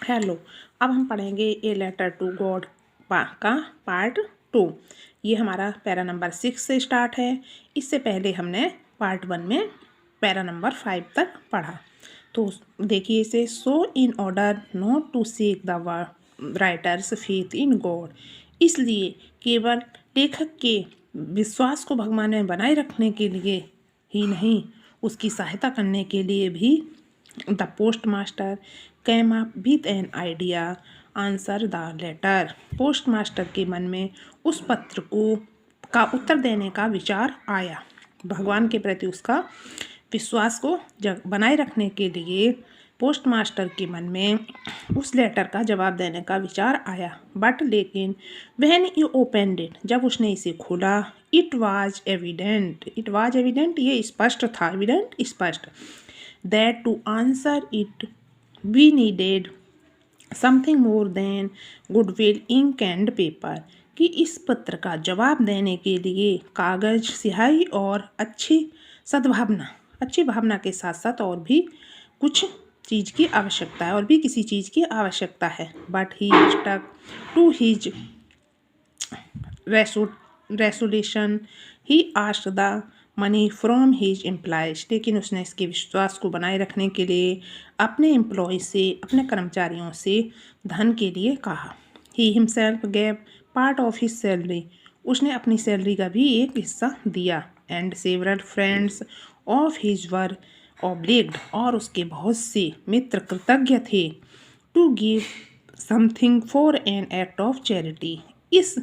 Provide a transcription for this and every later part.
Hello, अब हम पढ़ेंगे ए लेटर टू गॉड का पार्ट 2। ये हमारा पैरा नंबर 6 से स्टार्ट है। इससे पहले हमने पार्ट 1 में पैरा नंबर 5 तक पढ़ा। तो देखिए इसे, so in order not to seek the writer's faith in God, इसलिए केवल लेखक के विश्वास को भगवान में बनाए रखने के लिए ही नहीं, उसकी सहायता करने के लिए भी the postmaster came up with an idea answer the letter. Postmaster के मन में उस पत्र का उत्तर देने का विचार आया। भगवान के प्रति उसका विश्वास को बनाए रखने के लिए पोस्ट मास्टर के मन में उस लेटर का जवाब देने का विचार आया। बट लेकिन व्हेन यू ओपनड इट, जब उसने इसे खोला, इट वाज एविडेंट ये स्पष्ट था, एविडेंट स्पष्ट, that to answer it we needed something more than goodwill ink and paper, कि इस पत्र का जवाब देने के लिए कागज, स्याही और अच्छी भावना के साथ साथ और भी कुछ चीज़ की आवश्यकता है, और भी किसी चीज़ की आवश्यकता है। But he stuck to his resolution, he asked the money from his employees, लेकिन उसने इसके विश्वास को बनाए रखने के लिए अपने एम्प्लॉय से, अपने कर्मचारियों से धन के लिए कहा। He himself gave part of his salary, उसने अपनी सैलरी का भी एक हिस्सा दिया। And several friends of his were obliged, और उसके बहुत से मित्र कृतज्ञ थे, to give something for an act of charity, इस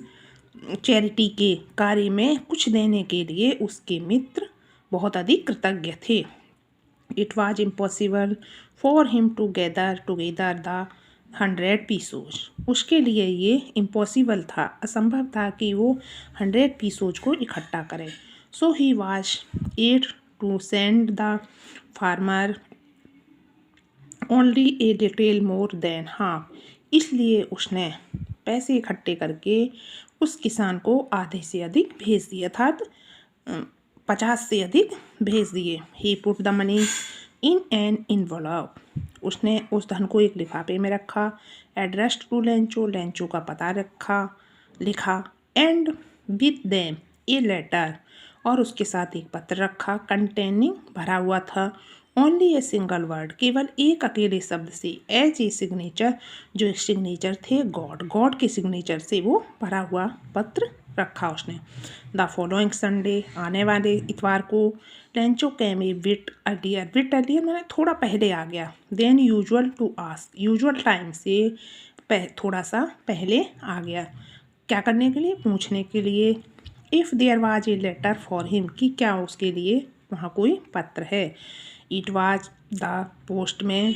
चैरिटी के कार्य में कुछ देने के लिए उसके मित्र बहुत अधिक कृतज्ञ थे। It was impossible for him to gather together the 100 pesos, उसके लिए ये इम्पॉसिबल था, असंभव था कि वो 100 पीसोज को इकट्ठा करे। सो ही वॉज एड to send the farmer only a little more than half, इसलिए उसने पैसे इकट्ठे करके उस किसान को आधे से अधिक भेज दिया था, 50 से अधिक भेज दिए। He put the money in an envelope, उसने उस धन को एक लिफाफे में रखा। एड्रेस टू लेंचो का पता लिखा। And with them a letter, और उसके साथ एक पत्र रखा, कंटेनिंग भरा हुआ था, ओनली ए सिंगल वर्ड, केवल एक अकेले शब्द से, एज ए सिग्नेचर, जो एक सिग्नेचर थे गॉड के सिग्नेचर से वो भरा हुआ पत्र रखा उसने। द फॉलोइंग संडे, आने वाले इतवार को, Lencho came a bit earlier मैंने थोड़ा पहले आ गया। Then usual to ask, usual time से थोड़ा सा पहले आ गया, क्या करने के लिए, पूछने के लिए। If there was a letter for him, कि क्या उसके लिए वहाँ कोई पत्र है। इट वाज द पोस्टमैन,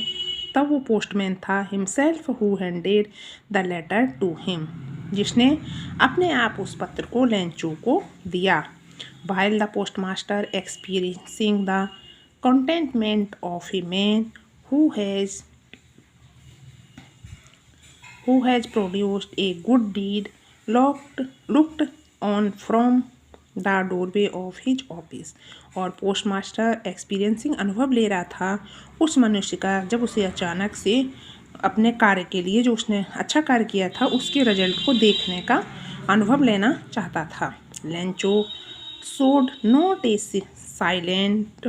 तब वो पोस्टमैन था, himself who handed the letter to him, जिसने अपने आप उस पत्र को लेंचो को दिया। While the postmaster experiencing the contentment of a man who has produced a good deed, looked on from the doorway of his office, और postmaster experiencing, अनुभव ले रहा था उस मनुष्य का, जब उसे अचानक से अपने कार्य के लिए, जो उसने अच्छा कार्य किया था, उसके रिजल्ट को देखने का अनुभव लेना चाहता था। Lencho showed not a slightest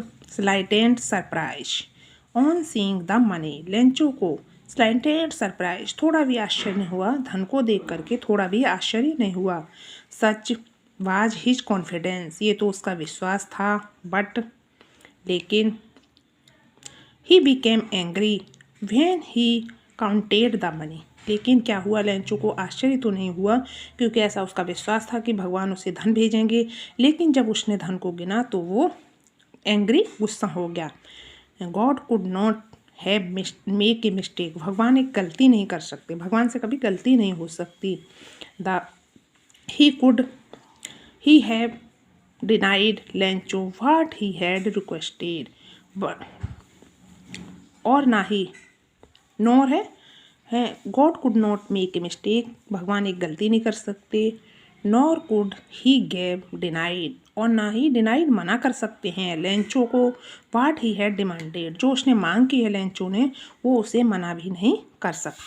surprise on seeing the money, Lencho को स्लाइटेंट सरप्राइज, थोड़ा भी आश्चर्य नहीं हुआ, धन को देख करके थोड़ा भी आश्चर्य नहीं हुआ। सच वाज हिज कॉन्फिडेंस, ये तो उसका विश्वास था। बट लेकिन he became angry when he counted the money, लेकिन क्या हुआ, लेंचो को आश्चर्य तो नहीं हुआ, क्योंकि ऐसा उसका विश्वास था कि भगवान उसे धन भेजेंगे, लेकिन जब उसने धन को गिना तो वो एंग्री, गुस्सा हो गया। God could not have make a mistake, भगवान एक गलती नहीं कर सकते, भगवान से कभी गलती नहीं हो सकती। He have denied Lencho what he had requested, but और ना ही, नॉर है God could not make a mistake, भगवान एक गलती नहीं कर सकते। Nor could he gave denied, और ना ही डिनाइड मना कर सकते हैं लेंचो को, वाट ही हैड डिमांडेड, जो उसने मांग की है लेंचो ने, वो उसे मना भी नहीं कर सकते।